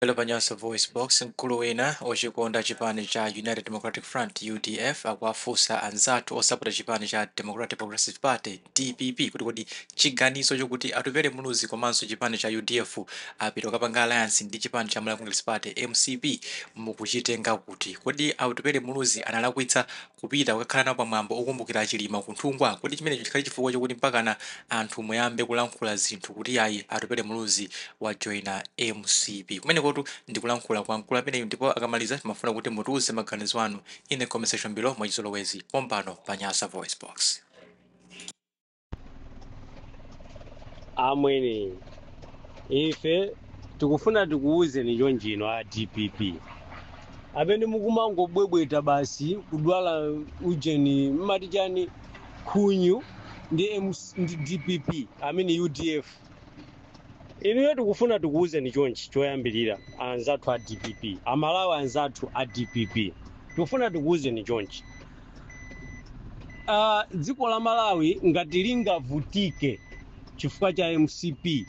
Hello Panyasa Voice Box Nkuluwina ochikonda chipani cha United Democratic Front UDF akuwafunsa anzathu osapota chipani cha Democratic Progressive Party DPP kuti chiganizo chokuti atupere muluzi komanso chipani cha UDF apita kukapanga alliance ndi chipani cha Malawi Congress Party MCP mukuchitenga kuti kodi atupere muluzi analakwitsa kupita kukakhala nawo pamwambo okumbukira chilima kunthungwa kodi chimenecho chikhali chifukwa chokuti mpakana anthu muyambe kulankhula zinthu kuti ayi atupere muluzi wa joina MCP kumene kotu ndikulankhula kwa mkulu ameneyu ndipo akamaliza timafuna kuti mutiuze maganizo anu in the comment section below mwachizolowezi pompano pa Nyasa Voice Box. Amwene ife tikufuna tikuuze ni chonjino a DPP amene mukumangobwebweta basi kudwala ujeni mmati chani khunyu ndi DPP amene UDF. Inuyo tikufuna tikuuze ni chonchi choyambirira anzathu a DPP amalawi anzathu a DPP tikufuna tikuuze ni chonchi dziko la Malawi ngati lingavutike chifukwa cha MCP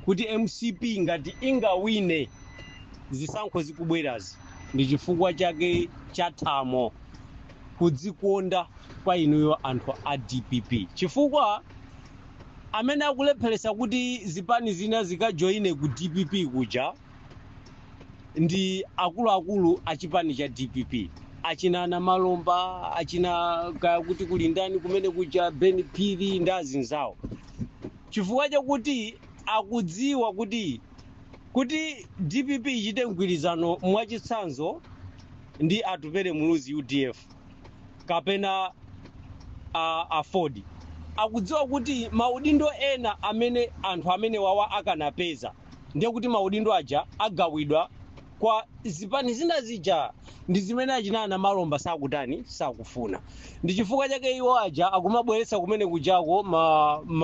kuti MCP ngati ingawine zisankho zikubwerazi ndi chifukwa chake chathamo kudzikonda kwa inuyo anthu a DPP chifukwa amene akulepheresa kuti zipani zina zikajoine ku DPP kuja ndi akuluakulu a chipani cha DPP achinana Malomba achina kaya kuti kuli ndani kumene kuja Ben Phiri ndi azinzawo chifukwa chakuti akudziwa kuti DPP ichite mgwirizano mwachitsanzo ndi atupere muluzi UDF kapena Ford akudziwa kuti maudindo ena amene anthu amene wawa akanapeza ndiye kuti maudindo aja agawidwa kwa zipani zina zija ndi zimene achinana Malomba sakufuna ndi chifukwa chake iwo aja akumabweretsa kumene kujako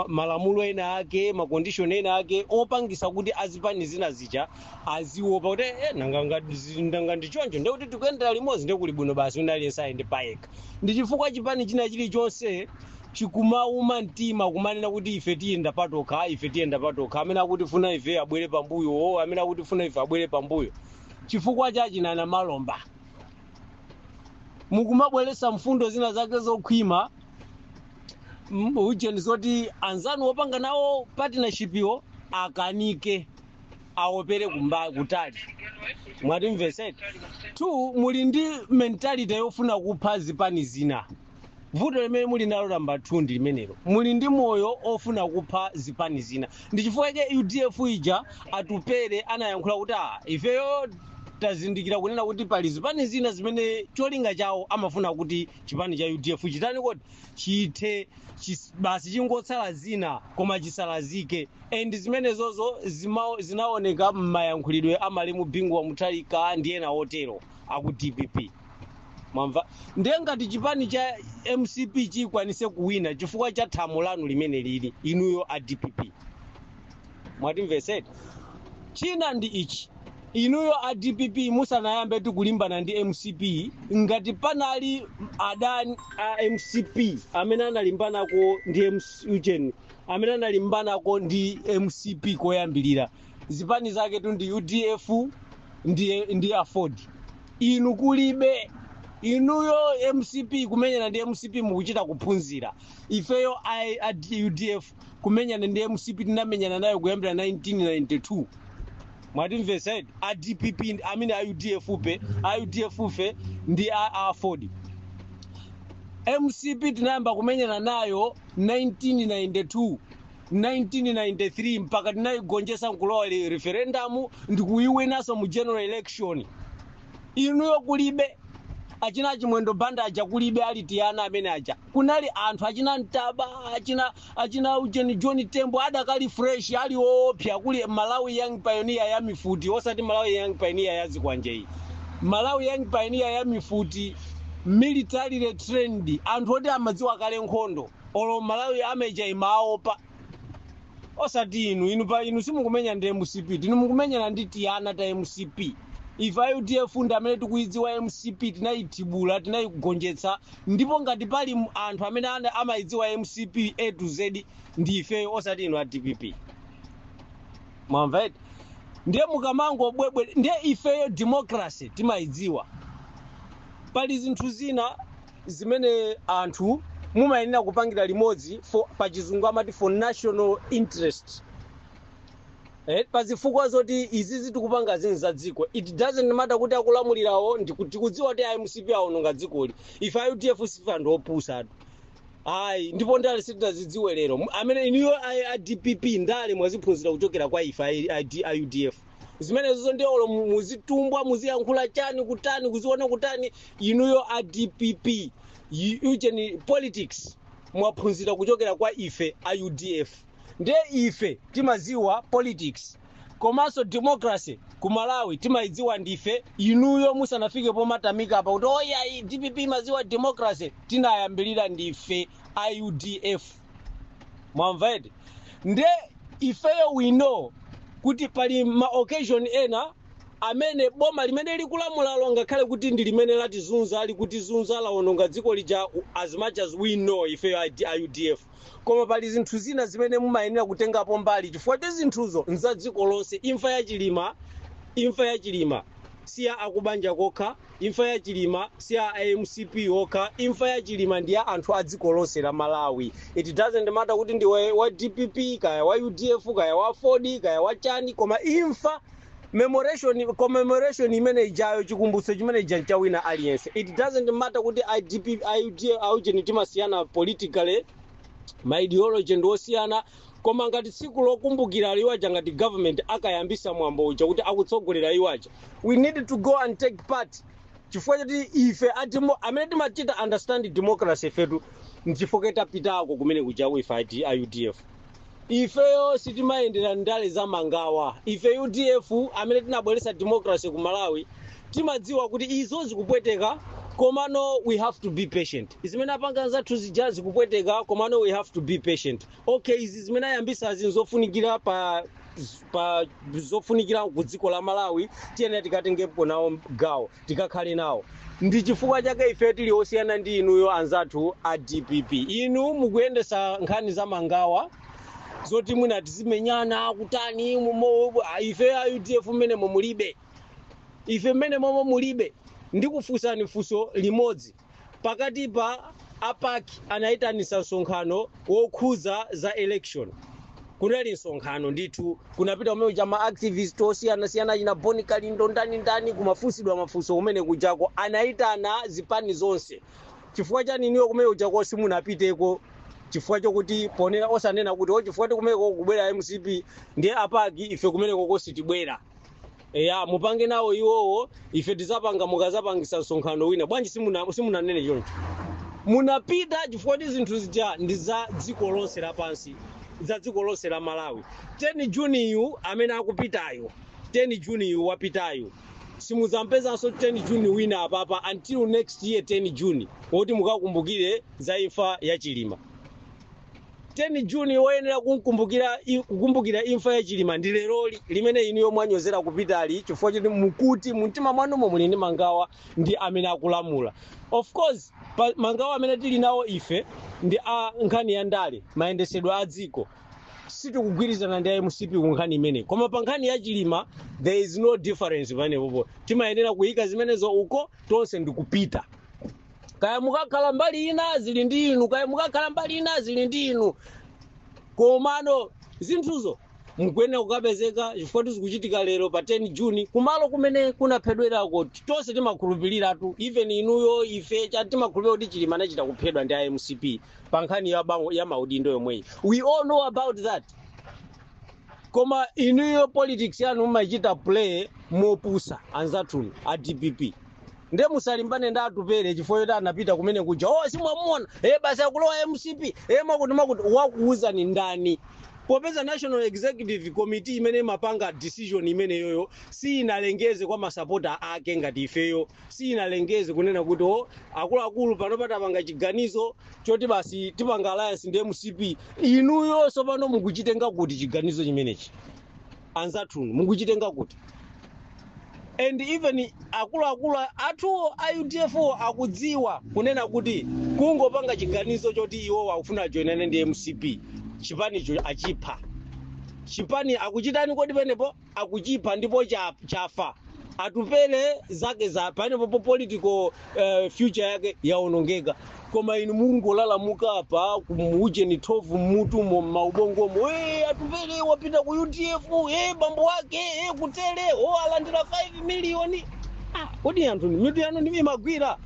malamulo ena ake makondishoni ena ake opangisa kuti azipani zina zija aziopa kuti nanga ndichoncho ndiye kuti tikuyendera limodzi ndiye kuli bwino basi unaliyense ayende payekha ndi chifukwa chipani china chilichonse chikumauma mtima kumanena kuti ife tiyenda patokha amene akuti funa ife abwere pambuyo amene akuti funa ife abwere pambuyo chifukwa chachinana Malomba mukumabweretsa mfundo zina zake zokhwima ujeni zoti anzanu opanga nawo partnership yo akanike aopere kutali mwatimveseti tu muli ndi mentality yofuna kupha zipani zina vuto limene muli nalo namba 2 ndi limenelo muli ndi moyo ofuna kupha zipani zina ndi chifukwa cha UDF ija atupere anayankhula kuti ifeyo tazindikira kunena kuti pali zipani zina zimene cholinga chawo amafuna kuti chipani cha UDF chitani kodi chithe basi chingotsala zina koma chisalazike and zimenezozo zinaoneka m'mayankhulidwe amalemu Bingu wa Mutharika ndi ena otero aku DPP mwamva ndiye ngati chipani cha MCP chikwanise kuwina chifukwa cha thamo lanu limene lili inuyo a DPP mwatimveseti china ndi ichi inuyo a DPP musanayambe tikulimbana ndi MCP ngati panali adani a MCP amene analimbanako ndi amene analimbanako ndi MCP koyambirira zipani zake tu ndi UDF ndi Ford inu kulibe inuyo MCP kumenyana ndi MCP mukuchita kuphunzira ifeyo a UDF kumenyana ndi MCP tinamenyana nayo kuyambira 1992 mwatimveseti a DPP amene a UDF fe ndi a Ford MCP tinayamba kumenyana nayo 1992 1993 mpaka tinayigonjesa nkulowa referendum ndikuyiwinaso mu general election inuyo kulibe achina chimwendo banda aja kulibe ali tiyana amene aja kunali anthu achina Ntaba achina ujeni John Tembo adakali fresh ali opya kuli Malawi Young Pioneer ya mifuti osati Malawi Young Pioneer ya zikwanje Malawi Young Pioneer ya mifuti military trend anthu oti amadziwa kale nkhondo olo Malawi ameja imaopa osati inu simukumenya ndi MCP mukumenya ndi tiyana ta MCP ifa UDF ndi amene tikuidziwa MCP tinayithibula tinayigonjetsa ndipo ngati pali anthu amene amayidziwa MCP A to Z ndi ife osati inu a DPP mwamva ndiye mukamango bwebwe ndiye ifeyo democracy timaidziwa. Pali zinthu zina zimene anthu mumayenera kupangira limodzi pa chizungu amati for national interest. Pazifukwa zoti izizi tikupanga zinthu za dziko, it doesn't matter kuti akulamulirawo ndikudziwa kuti IMCP aononga dzikoli, ife UDF sifa ndopusa ayi ndipo ndale sitinazidziwe lero amene iniyo a DPP ndale mwaziphunzira kuchokera kwa ife a UDF. Zimenezo ndiye olo muzitumbwa muziyankhula chani kutani kuziona kutani inuyo a DPP Eugene politics mwaphunzira kuchokera kwa ife a UDF. Ndiye ife timaziwa politics komanso democracy ku Malawi timaidziwa ndife inuyo musanafike pomatamika apa kuti oya DPP maziwa democracy tinayambirira ndife a UDF. Mwamvaedi ndiye ifeyo we know kuti pali ma occasion ena amene boma limene likulamula longa khale kuti ndi limene latizunza ali kuti zunza laononga dziko lija as much as we know ife a UDF. Koma pali zinthu zina zimene mumayenera kutengapo mbali chifukwa kuti zinthuzo nza dziko lonse. Imfa ya chilima siya akubanja kokha, imfa ya chilima siya IMCP okha, imfa ya chilima ndiya anthu a dziko lonse la Malawi. It doesn't matter kuti ndiwe wa DPP kaya wa UDF kaya wa Ford kaya wa chani, koma imfa commemoration imene ijayo chikumbutso chimene cha wina aliyense. It doesn't matter kuti IDP Eugene timasiyana politically ma ideology ndosiyana, koma ngati tsiku lokumbukira liwaja ngati government akayambisa mwambo uja kuti akutsogolera iwaja, we need to go and take part. Chifukwa kuti ife amene timachita understand democracy fetu nchifukwa tapitako kumene kuja ife a UDF. Ifeyo sitimayendera ndale za mangawa. Ife UDF amene tinabweretsa democracy ku Malawi timadziwa kuti izo zikupweteka, komano we have to be patient. Izimene apanga zathu zija zikupweteka, komano we have to be patient. Okay, izi zimene ayambisa zofunikira pa zofunikira ku dziko la Malawi tiyenera tikatengepo nawo gawo tikakhale nawo. Ndi chifukwa chake ife tili osiyana ndi inuyo anzathu a DPP. Inu mukuyendesa nkhani za mangawa zoti mwina tizimenyana kutani ife a UDF mene mulibe. Ife mene mulibe ndikufunsani funso limodzi pakati pa apaki anaitanisa msonkhano wokhuza za election. Kunali msonkhano ndithu kunapita umene chama activist osiyana ina Boni Kalindo ndani kumafunsidwa mafunso umene kujako anaitana zipani zonse. Chifukwa chani niyo kumene kujako simunapiteko? Chifukwa chokuti ponera osanena kuti chifukwa kumene kubwera MCP ndiye apaki ife kumene koko sitibwera. Mupange nawo iwowo ife tizapanga mukazapangisa msonkhano wina. Bwanji simunanene choncho. Munapita chifukwa kuti zinthu zija ndi za dziko lonse lapansi, za dziko lonse la Malawi. 10 Juni yu amene akupitayo, 10 Juni yu wapitayo, simuzampezanso 10 Juni wina apapa until next year 10 Juni woti mukakumbukire za imfa ya chilima. 10 Juni woyenera kukumbukira imfa ya chilima ndi leroli limene inu mwanyozera kupitali chifukwa kuti mukuti mumtima mwanu muli ndi mangawa ndi amene akulamula. Of course mangawa amene tili nawo ife ndi nkhani ya ndale mayendesedwe a dziko. Sitikugwirizana ndi MCP ku nkhani imene, koma pa nkhani ya chilima there is no difference panepopo. Timayenera kuyika zimenezo uko tonse ndikupita. Kaya mukakhala mbali ina zili ndi inu, kaya mukakhala mbali ina zili ndi inu. Komano zinthuzo mukuyenda kukapezeka chifukwa tizikuchitika lero pa 10 Juni kumalo kumene kunaphedwerako tonse timakhulupiliratu, even inuyo ife timakhulupirira kuti chilima nachita kuphedwa ndi MCP pa nkhani ya maudindo yomweyi. We all know about that. Koma inuyo politics yanu mumachita play mopusa anzathu a DPP. Nde musalimbane nda atupere chifukwa kuti anapita kumene kuja simwamuona basi akulowa MCP makuti wakuuza ni ndani. Popeza National Executive Committee imene mapanga decision imene yoyo si inalengeze kwa masapota ake ngati ifeyo, si inalengeze kunena kuti akuluakulu panopata panga chiganizo choti basi tipanga alliance ndi MCP. Inuyo sopano mukuchitenga kuti chiganizo chimenechi anzathu mukuchitenga kuti? And even akuluakulu athu a UDF akudziwa kunena kuti kungopanga chiganizo choti iwo akufuna joinane ndi MCP chipanicho achipha. chipani akuchitani kodi penepo akuchipa ndipo chafa atupele zake za panepo political future yake yaonongeka koma inu mungolalamuka apa kumuuje ni 12 mutu maubongomo atupele wapita ku UDF bambo wake kutele alandira 5 million kodi anthu mitu yanu ndimagwira